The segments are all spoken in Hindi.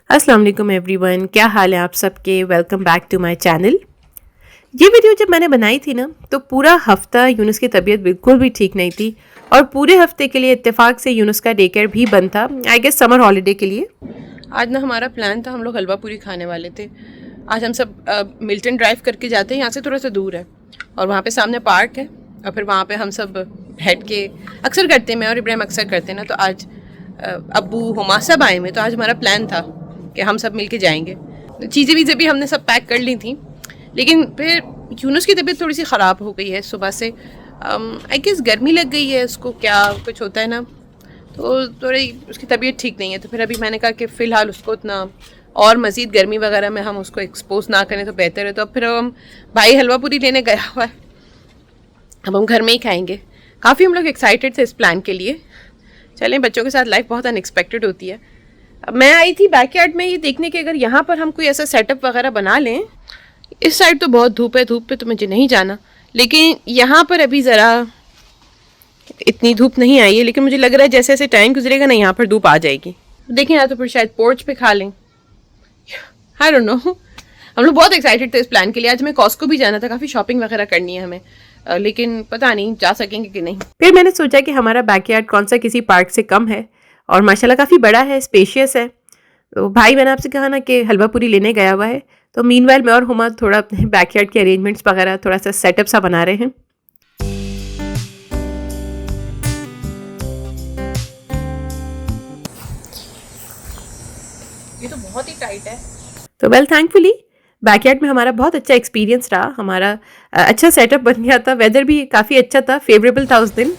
अस्सलाम वालेकुम एवरीवन, क्या हाल है आप सबके। Welcome back to my channel. ये वीडियो जब मैंने बनाई थी ना, तो पूरा हफ्ता यूनुस की तबीयत बिल्कुल भी ठीक नहीं थी और पूरे हफ्ते के लिए इत्तेफाक से यूनुस का डे केयर भी बंद था, आई गेस समर हॉलीडे के लिए। आज ना हमारा प्लान था, हम लोग हलवा पूरी खाने वाले थे। आज हम सब मिल्टन ड्राइव करके जाते हैं, यहाँ से थोड़ा सा दूर है और वहाँ पे सामने पार्क है और फिर वहाँ पे हम सब बैठ के अक्सर करते हैं, मैं और इब्राहिम अक्सर करते हैं ना। तो आज अब्बू हुमा सब आए हुए, तो आज हमारा प्लान था कि हम सब मिलके जाएंगे। चीज़ें भी हमने सब पैक कर ली थी, लेकिन फिर यूनुस की तबीयत थोड़ी सी ख़राब हो गई है सुबह से। आई गेस गर्मी लग गई है उसको, क्या कुछ होता है ना, तो थोड़ी उसकी तबीयत ठीक नहीं है। तो फिर अभी मैंने कहा कि फ़िलहाल उसको इतना और मज़ीद गर्मी वगैरह में हम उसको एक्सपोज ना करें तो बेहतर है। तो अब फिर हम भाई हलवा पूरी लेने गया हुआ है, अब हम घर में ही खाएँगे। काफ़ी हम लोग एक्साइटेड थे इस प्लान के लिए। चलें, बच्चों के साथ लाइफ बहुत अनएक्सपेक्टेड होती है। मैं आई थी बैकयार्ड में ये देखने के अगर यहाँ पर हम कोई ऐसा सेटअप वगैरह बना लें। इस साइड तो बहुत धूप है, धूप पे तो मुझे नहीं जाना, लेकिन यहाँ पर अभी ज़रा इतनी धूप नहीं आई है, लेकिन मुझे लग रहा है जैसे जैसे टाइम गुजरेगा ना यहाँ पर धूप आ जाएगी। देखें, या तो फिर शायद पोर्च पे खा लें, आई डोंट नो। हम लोग बहुत एक्साइटेड थे इस प्लान के लिए। आज हमें कॉस्को भी जाना था, काफ़ी शॉपिंग वगैरह करनी है हमें, लेकिन पता नहीं जा सकेंगे कि नहीं। फिर मैंने सोचा कि हमारा बैकयार्ड कौन सा किसी पार्क से कम है और माशाल्लाह काफ़ी बड़ा है, स्पेशियस है। तो भाई मैंने आपसे कहा ना कि हलवा पूरी लेने गया हुआ है, तो मीनवाइल मैं और हुमा थोड़ा अपने बैकयार्ड के अरेंजमेंट्स वगैरह थोड़ा सा सेटअप सा बना रहे हैं। ये तो बहुत ही टाइट है। तो वेल थैंकफुली बैकयार्ड में हमारा बहुत अच्छा एक्सपीरियंस रहा, हमारा अच्छा सेटअप बन गया था। वेदर भी काफ़ी अच्छा था, फेवरेबल था उस दिन।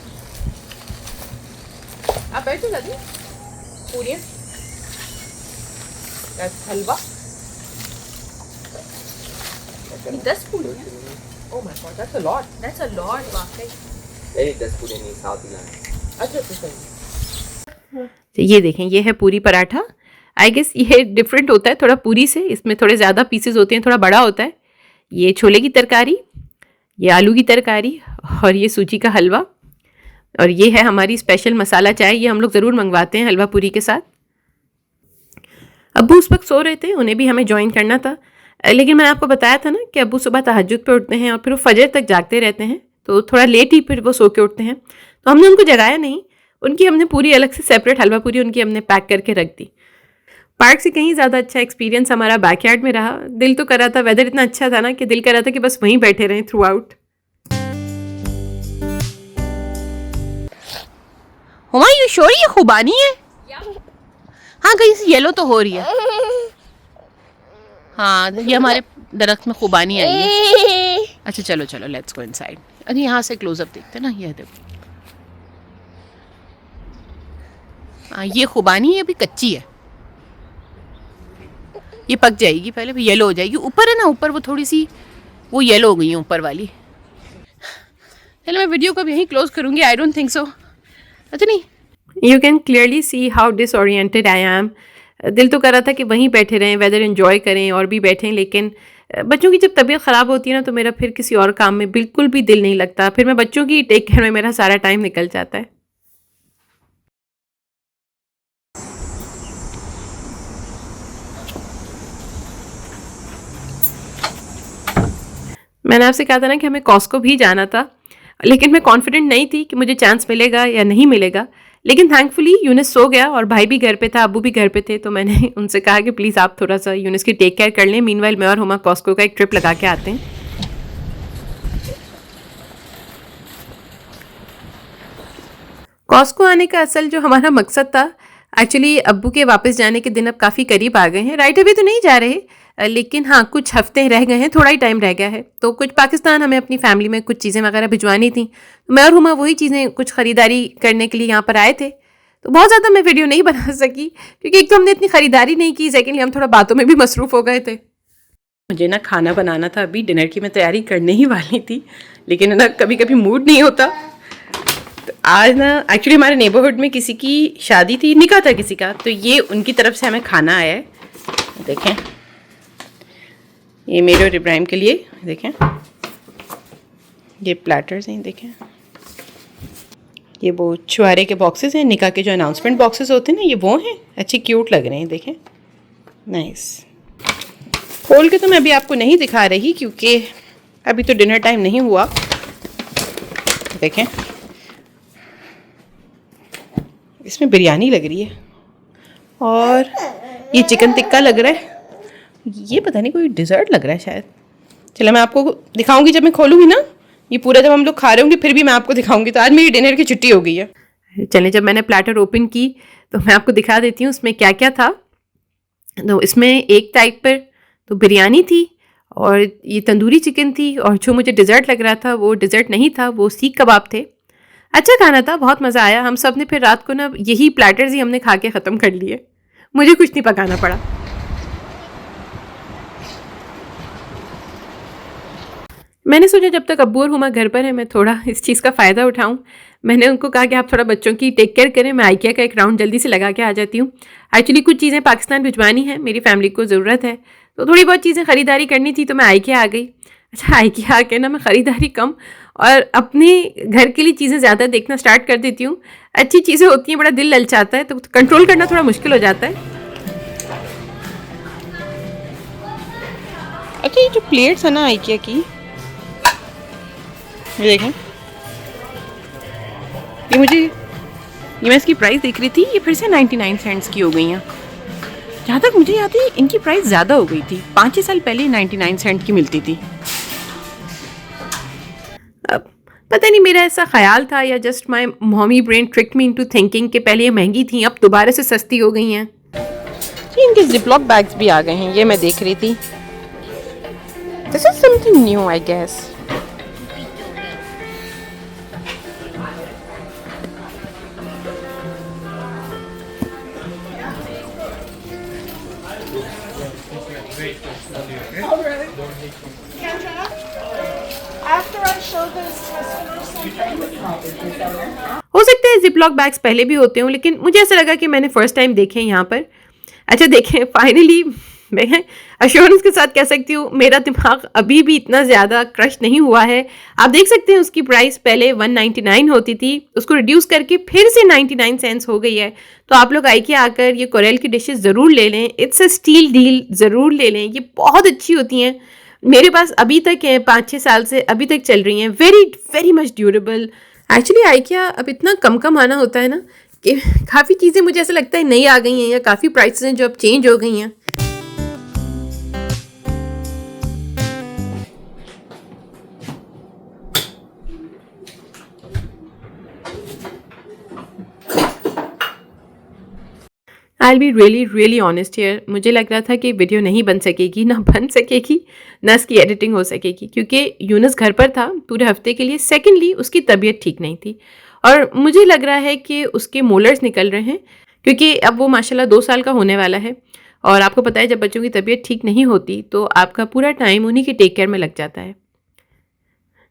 आप बैठो दादी, पूरी हलवा 10 पूरी। Oh my God, that's a lot, that's a lot वाकई। नहीं 10 पूरी नहीं, 7 ही लाए। अच्छा सही। ये देखें, ये है पूरी पराठा। आई गेस ये डिफरेंट होता है थोड़ा पूरी से, इसमें थोड़े ज़्यादा पीसेस होते हैं, थोड़ा बड़ा होता है। ये छोले की तरकारी, ये आलू की तरकारी और ये सूजी का हलवा और ये है हमारी स्पेशल मसाला चाय। ये हम लोग ज़रूर मंगवाते हैं हलवा पूरी के साथ। अब्बू उस वक्त सो रहे थे, उन्हें भी हमें ज्वाइन करना था, लेकिन मैंने आपको बताया था ना कि अब्बू सुबह तहज्जुद पे उठते हैं और फिर वो फजर तक जागते रहते हैं, तो थोड़ा लेट ही फिर वो सो के उठते हैं। तो हमने उनको जगाया नहीं, उनकी हमने पूरी अलग से सेपरेट हलवा पूरी उनकी हमने पैक करके रख दी। पार्क से कहीं ज़्यादा अच्छा एक्सपीरियंस हमारा बैकयार्ड में रहा। दिल तो कर रहा था, वेदर इतना अच्छा था ना कि दिल कर रहा था कि बस वहीं बैठे रहें थ्रू आउट। हुमा, ये श्योर ये खुबानी है? हाँ, कहीं से येलो तो हो रही है। हाँ, ये हमारे दरख्त में खुबानी आई है। अच्छा चलो चलो, लेट्स गो इनसाइड। अरे यहाँ से क्लोजअप देखते हैं ना, ये देखो। हाँ, ये खुबानी अभी कच्ची है, ये पक जाएगी, पहले भी येलो हो जाएगी। ऊपर है ना, ऊपर वो थोड़ी सी वो येलो हो गई है ऊपर वाली। चलो मैं वीडियो को अब यहीं क्लोज करूँगी। आई डोंट थिंक सो, अच्छा नहीं। You can clearly see how disoriented I am. दिल तो कर रहा था कि वहीं बैठे रहें, वेदर एंजॉय करें और भी बैठें, लेकिन बच्चों की जब तबीयत ख़राब होती है ना, तो मेरा फिर किसी और काम में बिल्कुल भी दिल नहीं लगता। फिर मैं बच्चों की टेक केयर में मेरा सारा टाइम निकल जाता है। मैंने आपसे कहा था ना कि हमें कॉस्को भी जाना था, लेकिन मैं कॉन्फिडेंट नहीं थी कि मुझे चांस मिलेगा या नहीं मिलेगा। लेकिन थैंकफुली यूनिस सो गया और भाई भी घर पे था, अब्बू भी घर पे थे, तो मैंने उनसे कहा कि प्लीज़ आप थोड़ा सा यूनिस की टेक केयर कर लें। मीनवाइल मैं और हुमा कॉस्को का एक ट्रिप लगा के आते हैं। कॉस्को आने का असल जो हमारा मकसद था, एक्चुअली अब्बू के वापस जाने के दिन अब काफ़ी करीब आ गए हैं। राइट अवे तो नहीं जा रहे, लेकिन हाँ कुछ हफ्ते रह गए हैं, थोड़ा ही टाइम रह गया है। तो कुछ पाकिस्तान हमें अपनी फैमिली में कुछ चीज़ें वगैरह भिजवानी थी, तो मैं और हुमा वही चीज़ें कुछ ख़रीदारी करने के लिए यहाँ पर आए थे। तो बहुत ज़्यादा मैं वीडियो नहीं बना सकी, क्योंकि एक तो हमने इतनी ख़रीदारी नहीं की, सेकेंडली हम थोड़ा बातों में भी मसरूफ़ हो गए थे। मुझे ना खाना बनाना था, अभी डिनर की मैं तैयारी करने ही वाली थी, लेकिन ना कभी कभी मूड नहीं होता। तो आज ना एक्चुअली हमारे नेबरहुड में किसी की शादी थी, निकाह था किसी का, तो ये उनकी तरफ से हमें खाना आया है। देखें, ये मेरे और इब्राहिम के लिए, देखें ये प्लेटर्स हैं, देखें ये वो छुआरे के बॉक्सेस हैं, निकाह के जो अनाउंसमेंट बॉक्सेस होते हैं ना, ये वो हैं। अच्छे क्यूट लग रहे हैं, देखें, नाइस। खोल के तो मैं अभी आपको नहीं दिखा रही क्योंकि अभी तो डिनर टाइम नहीं हुआ। देखें, इसमें बिरयानी लग रही है और ये चिकन टिक्का लग रहा है। ये पता नहीं कोई डिज़र्ट लग रहा है शायद। चलो मैं आपको दिखाऊंगी जब मैं खोलूँगी ना, ये पूरा जब हम लोग खा रहे होंगे फिर भी मैं आपको दिखाऊंगी। तो आज मेरी डिनर की छुट्टी हो गई है। चलिए, जब मैंने प्लेटर ओपन की तो मैं आपको दिखा देती हूँ उसमें क्या क्या था। तो इसमें एक टाइप पर तो बिरयानी थी और ये तंदूरी चिकन थी, और जो मुझे डिज़र्ट लग रहा था वो डिज़र्ट नहीं था, वो सीख कबाब थे। अच्छा खाना था, बहुत मज़ा आया। हम सब ने फिर रात को ना यही प्लेटर्स ही हमने खा के ख़त्म कर लिए। मुझे कुछ नहीं पकाना पड़ा। मैंने सोचा जब तक अब्बू और हुमा घर पर है मैं थोड़ा इस चीज़ का फ़ायदा उठाऊं। मैंने उनको कहा कि आप थोड़ा बच्चों की टेक केयर करें, मैं आइकिया का एक राउंड जल्दी से लगा के आ जाती हूँ। एक्चुअली कुछ चीज़ें पाकिस्तान भिजवानी है, मेरी फैमिली को ज़रूरत है, तो थोड़ी बहुत चीज़ें ख़रीदारी करनी थी, तो मैं आइकिया आ गई। अच्छा, आइकिया आके ना मैं ख़रीदारी कम और अपने घर के लिए चीज़ें ज़्यादा देखना स्टार्ट कर देती हूँ। अच्छी चीज़ें होती हैं, बड़ा दिल ललचाता है, तो कंट्रोल करना थोड़ा मुश्किल हो जाता है। अच्छा, ये जो प्लेट्स है ना आइकिया की, ये देखें, ये मैं इसकी प्राइस देख रही थी, ये फिर से 99 सेंट्स की हो गई हैं। जहाँ तक मुझे याद है इनकी प्राइस ज़्यादा हो गई थी, 5-6 साल पहले 99 सेंट की मिलती थी। अब पता नहीं मेरा ऐसा ख्याल था या just my mommy brain trick me into thinking कि पहले ये महंगी थी, अब दोबारा से सस्ती हो गई हैं। इनके जिपलॉक बैग्स भी आ गए हैं, ये मैं देख रही थी। This is something new I guess. हो सकता है जिपलॉक बैग्स पहले भी होते हों, लेकिन मुझे ऐसा लगा कि मैंने फर्स्ट टाइम देखे हैं यहाँ पर। अच्छा देखें, फाइनली मैं अश्योरेंस के साथ कह सकती हूँ मेरा दिमाग अभी भी इतना ज़्यादा क्रश नहीं हुआ है। आप देख सकते हैं उसकी प्राइस पहले 199 होती थी, उसको रिड्यूस करके फिर से 99 सेंट्स हो गई है। तो आप लोग आइकिया आकर ये कोरेल की डिशेस ज़रूर ले लें, इट्स अ स्टील डील, ज़रूर ले लें, ये बहुत अच्छी होती हैं। मेरे पास अभी तक है, 5-6 साल से अभी तक चल रही हैं, very very much durable. Actually IKEA अब इतना कम आना होता है ना कि काफ़ी चीज़ें मुझे ऐसा लगता है नई आ गई हैं या काफ़ी प्राइसेस हैं जो अब चेंज हो गई हैं। I be really really honest here, मुझे लग रहा था कि वीडियो नहीं बन सकेगी, ना बन सकेगी, ना इसकी एडिटिंग हो सकेगी, क्योंकि यूनुस घर पर था पूरे हफ्ते के लिए। सेकेंडली उसकी तबीयत ठीक नहीं थी और मुझे लग रहा है कि उसके मोलर्स निकल रहे हैं, क्योंकि अब वो माशाल्लाह 2 साल का होने वाला है। और आपको पता है जब बच्चों की तबीयत ठीक नहीं होती तो आपका पूरा टाइम उन्हीं की टेक केयर में लग जाता है।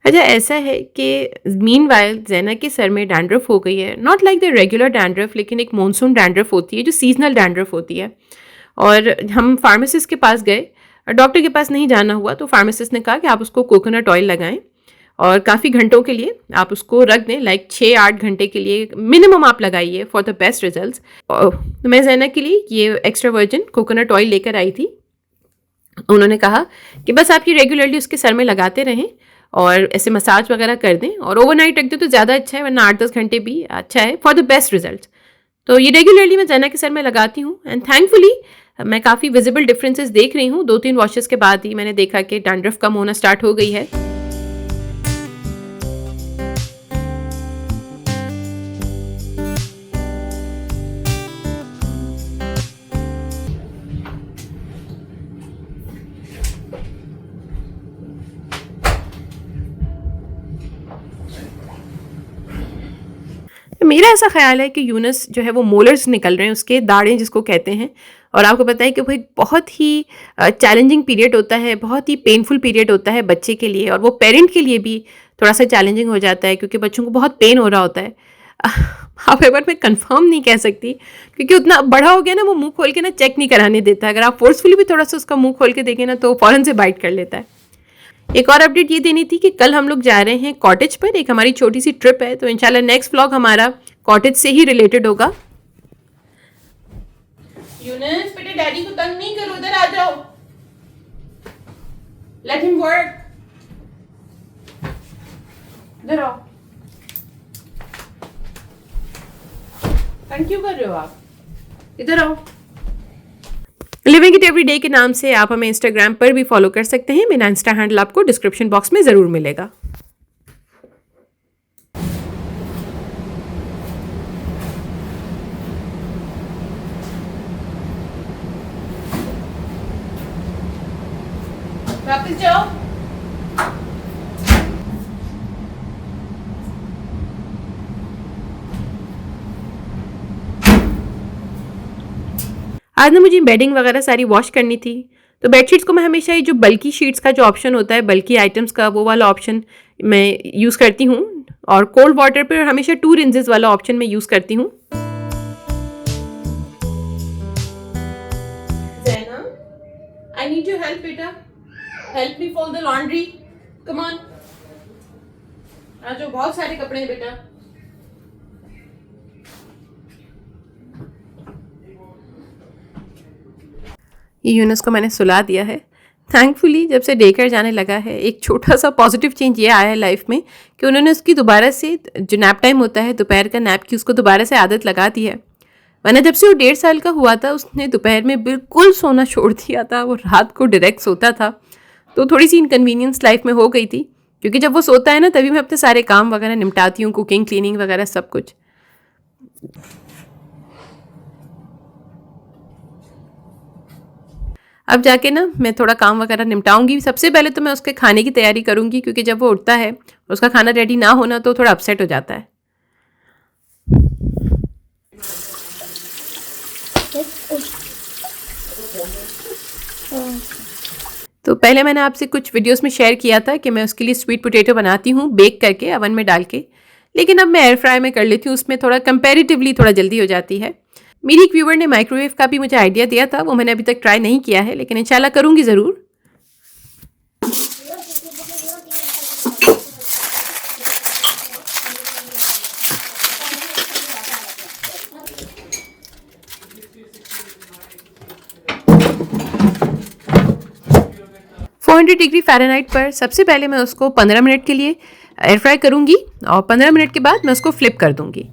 अच्छा, ऐसा है कि मीनवाइल ज़ैना के सर में डैंड्रफ हो गई है, not like the regular dandruff, लेकिन एक मॉनसून डैंड्रफ होती है जो सीजनल डैंड्रफ होती है। और हम फार्मासिस्ट के पास गए, डॉक्टर के पास नहीं जाना हुआ, तो फार्मासिस्ट ने कहा कि आप उसको कोकोनट ऑयल लगाएं और काफ़ी घंटों के लिए आप उसको रख दें, लाइक 6-8 घंटे के लिए मिनिमम आप लगाइए फॉर द बेस्ट रिजल्ट्स। तो मैं ज़ैना के लिए ये एक्स्ट्रा वर्जिन कोकोनट ऑयल लेकर आई थी। उन्होंने कहा कि बस आप ये रेगुलरली उसके सर में लगाते रहें और ऐसे मसाज वगैरह कर दें और ओवरनाइट रख दें तो ज़्यादा अच्छा है, वरना 8-10 घंटे भी अच्छा है फॉर द बेस्ट रिजल्ट। तो ये रेगुलरली मैं ज़ैना के सर में लगाती हूँ एंड थैंकफुली मैं काफ़ी विजिबल डिफरेंसेस देख रही हूँ। 2-3 वॉशेस के बाद ही मैंने देखा कि डैंड्रफ कम होना स्टार्ट हो गई है। मेरा ऐसा ख्याल है कि यूनुस जो है वो मोलर्स निकल रहे हैं, उसके दाढ़ें जिसको कहते हैं। और आपको पता है कि वो एक बहुत ही चैलेंजिंग पीरियड होता है, बहुत ही पेनफुल पीरियड होता है बच्चे के लिए, और वो पेरेंट के लिए भी थोड़ा सा चैलेंजिंग हो जाता है क्योंकि बच्चों को बहुत पेन हो रहा होता है। हाउएवर मैं कंफर्म नहीं कह सकती क्योंकि उतना बड़ा हो गया ना, वो मुंह खोल के ना चेक नहीं कराने देता। अगर आप फोर्सफुली भी थोड़ा सा उसका मुंह खोल के देखें ना तो फ़ौरन से बाइट कर लेता है। एक और अपडेट ये देनी थी कि कल हम लोग जा रहे हैं कॉटेज पर, एक हमारी छोटी सी ट्रिप है, तो इंशाल्लाह नेक्स्ट व्लॉग हमारा कॉटेज से ही रिलेटेड होगा। यूनुस बेटे डैडी को तंग नहीं करो, उधर आ जाओ, लेट हिम वर्क, इधर आओ, तंग क्यों कर रहे हो आप, इधर आओ। लिविंग इट एवरी डे के नाम से आप हमें इंस्टाग्राम पर भी फॉलो कर सकते हैं। मेरा इंस्टा हैंडल आपको डिस्क्रिप्शन बॉक्स में ज़रूर मिलेगा। वापस जाओ। आज ना मुझे बेडिंग वगैरह सारी वॉश करनी थी, तो बेडशीट्स को मैं हमेशा ये जो बल्की शीट्स का जो ऑप्शन होता है, बल्की आइटम्स का, वो वाला ऑप्शन मैं यूज़ करती हूँ, और कोल्ड वाटर पर हमेशा 2 रिंजेस वाला ऑप्शन मैं यूज़ करती हूँ। आई नीड योर हेल्प बेटा, help me fold the laundry, come on, आज बहुत सारे कपड़े हैं बेटा। ये यूनुस को मैंने सुला दिया है। थैंकफुली जब से डे केयर जाने लगा है, एक छोटा सा पॉजिटिव चेंज ये आया है लाइफ में कि उन्होंने उसकी दोबारा से जो नैप टाइम होता है दोपहर का नैप की, उसको दोबारा से आदत लगा दी है। वरना जब से वो 1.5 साल का हुआ था, उसने दोपहर में बिल्कुल सोना छोड़ दिया था, वो रात को डायरेक्ट सोता था। तो थोड़ी सी इनकन्वीनियंस लाइफ में हो गई थी, क्योंकि जब वो सोता है ना तभी मैं अपने सारे काम वगैरह निपटाती हूँ, कुकिंग, क्लीनिंग वगैरह सब कुछ। अब जाके ना मैं थोड़ा काम वगैरह निपटाऊंगी। सबसे पहले तो मैं उसके खाने की तैयारी करूंगी, क्योंकि जब वो उठता है उसका खाना रेडी ना होना तो थोड़ा अपसेट हो जाता है। तो पहले मैंने आपसे कुछ वीडियोस में शेयर किया था कि मैं उसके लिए स्वीट पोटैटो बनाती हूँ बेक करके, अवन में डाल के, लेकिन अब मैं एयर फ्राई में कर लेती हूँ, उसमें थोड़ा कंपैरेटिवली थोड़ा जल्दी हो जाती है। मेरी एक व्यूवर ने माइक्रोवेव का भी मुझे आइडिया दिया था, वो मैंने अभी तक ट्राई नहीं किया है, लेकिन इंशाल्लाह करूँगी ज़रूर। डिग्री फ़ारेनहाइट पर सबसे पहले मैं उसको 15 मिनट के लिए एयर फ्राई करूँगी, और 15 मिनट के बाद मैं उसको फ्लिप कर दूँगी।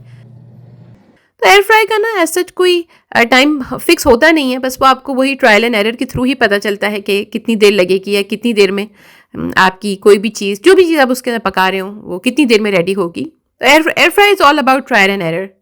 तो एयर फ्राई का ना ऐसा कोई टाइम फिक्स होता नहीं है, बस वो आपको वही ट्रायल एंड एरर के थ्रू ही पता चलता है कि कितनी देर लगेगी या कितनी देर में आपकी कोई भी चीज़, जो भी चीज़ आप उसके अंदर पका रहे हो, वो कितनी देर में रेडी होगी। तो air fry is all about trial and error.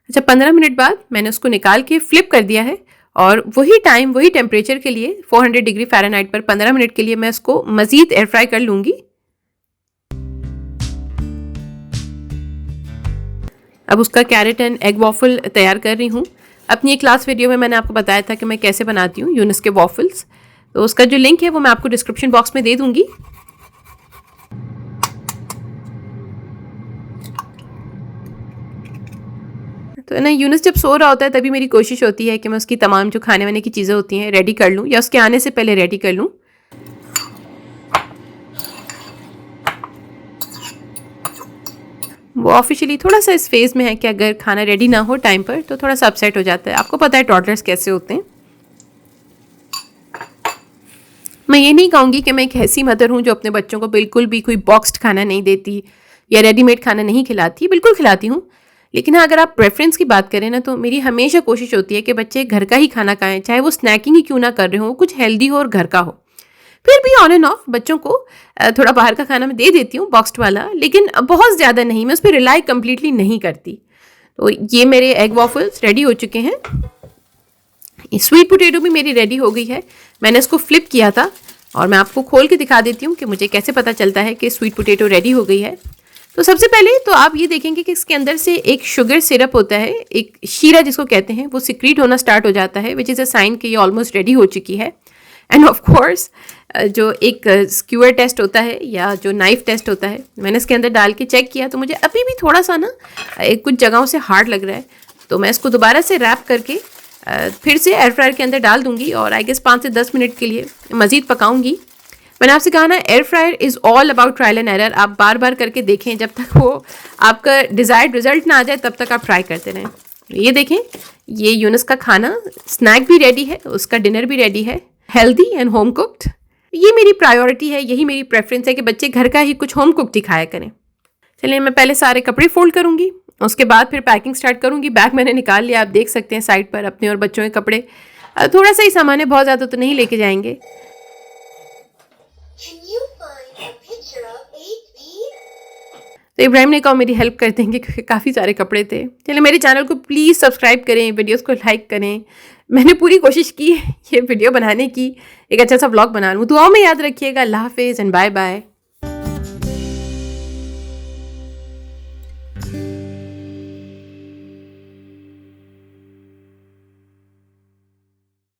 अच्छा, 15 मिनट बाद मैंने उसको निकाल के फ्लिप कर दिया है, और वही टाइम वही टेम्परेचर के लिए 400 डिग्री फ़ारेनहाइट पर 15 मिनट के लिए मैं उसको मज़ीद एयर फ्राई कर लूँगी। अब उसका कैरेट एंड एग वॉफल तैयार कर रही हूँ। अपनी एक लास्ट वीडियो में मैंने आपको बताया था कि मैं कैसे बनाती हूँ यूनुस के वॉफल्स, तो उसका जो लिंक है वो मैं आपको डिस्क्रिप्शन बॉक्स में दे दूँगी। तो ना यूनुस जब सो रहा होता है तभी मेरी कोशिश होती है कि मैं उसकी तमाम जो खाने वाने की चीज़ें होती हैं रेडी कर लूँ, या उसके आने से पहले रेडी कर लूँ। वो ऑफिशियली थोड़ा सा इस फेज़ में है कि अगर खाना रेडी ना हो टाइम पर तो थोड़ा सा अपसेट हो जाता है। आपको पता है टॉडलर्स कैसे होते हैं। मैं ये नहीं कहूँगी कि मैं एक ऐसी मदर हूँ जो अपने बच्चों को बिल्कुल भी कोई बॉक्स्ड खाना नहीं देती या रेडीमेड खाना नहीं खिलाती, बिल्कुल खिलाती हूँ। लेकिन हाँ, अगर आप प्रेफरेंस की बात करें ना, तो मेरी हमेशा कोशिश होती है कि बच्चे घर का ही खाना खाएं, चाहे वो स्नैकिंग ही क्यों ना कर रहे हो, कुछ हेल्दी हो और घर का हो। फिर भी ऑन एंड ऑफ बच्चों को थोड़ा बाहर का खाना मैं दे देती हूँ बॉक्स्ड वाला, लेकिन बहुत ज़्यादा नहीं, मैं उस पर रिलाई कम्प्लीटली नहीं करती। तो ये मेरे एग वॉफल्स रेडी हो चुके हैं। स्वीट पोटैटो भी मेरी रेडी हो गई है। मैंने इसको फ्लिप किया था, और मैं आपको खोल के दिखा देती हूँ कि मुझे कैसे पता चलता है कि स्वीट पोटैटो रेडी हो गई है। तो सबसे पहले तो आप ये देखेंगे कि इसके अंदर से एक शुगर सिरप होता है, एक शीरा जिसको कहते हैं, वो सिक्रीट होना स्टार्ट हो जाता है, विच इज़ अ साइन कि ये ऑलमोस्ट रेडी हो चुकी है। एंड ऑफ कोर्स जो एक स्क्यूअर टेस्ट होता है या जो नाइफ टेस्ट होता है, मैंने इसके अंदर डाल के चेक किया तो मुझे अभी भी थोड़ा सा ना कुछ जगहों से हार्ड लग रहा है। तो मैं इसको दोबारा से रैप करके फिर से एयर फ्रायर के अंदर डाल दूंगी और आई गेस 5 से 10 मिनट के लिए मज़ीद पकाऊंगी। मैंने आपसे कहा ना, air fryer is all about trial and error. आप बार बार करके देखें, जब तक वो आपका डिज़ायर्ड रिजल्ट ना आ जाए तब तक आप ट्राई करते रहें। ये देखें, ये यूनुस का खाना स्नैक भी रेडी है, उसका डिनर भी रेडी है, हेल्दी एंड होम कुक्ड। ये मेरी प्रायोरिटी है, यही मेरी प्रेफरेंस है कि बच्चे घर का ही कुछ होम कुक्ड ही खाया करें। चलिए, मैं पहले सारे कपड़े फोल्ड करूँगी, उसके बाद फिर पैकिंग स्टार्ट करूँगी। बैग मैंने निकाल लिया, आप देख सकते हैं साइड पर, अपने और बच्चों के कपड़े। थोड़ा सा ही सामान है, बहुत ज़्यादा तो नहीं लेके जाएंगे। तो इब्राहिम ने कहा मेरी हेल्प कर देंगे क्योंकि काफ़ी सारे कपड़े थे। चलिए, मेरे चैनल को प्लीज़ सब्सक्राइब करें, वीडियोस को लाइक करें। मैंने पूरी कोशिश की ये वीडियो बनाने की, एक अच्छा सा व्लॉग बना लूँ। दुआओं में याद रखिएगा। अल्लाह हाफिज़ एंड बाय बाय।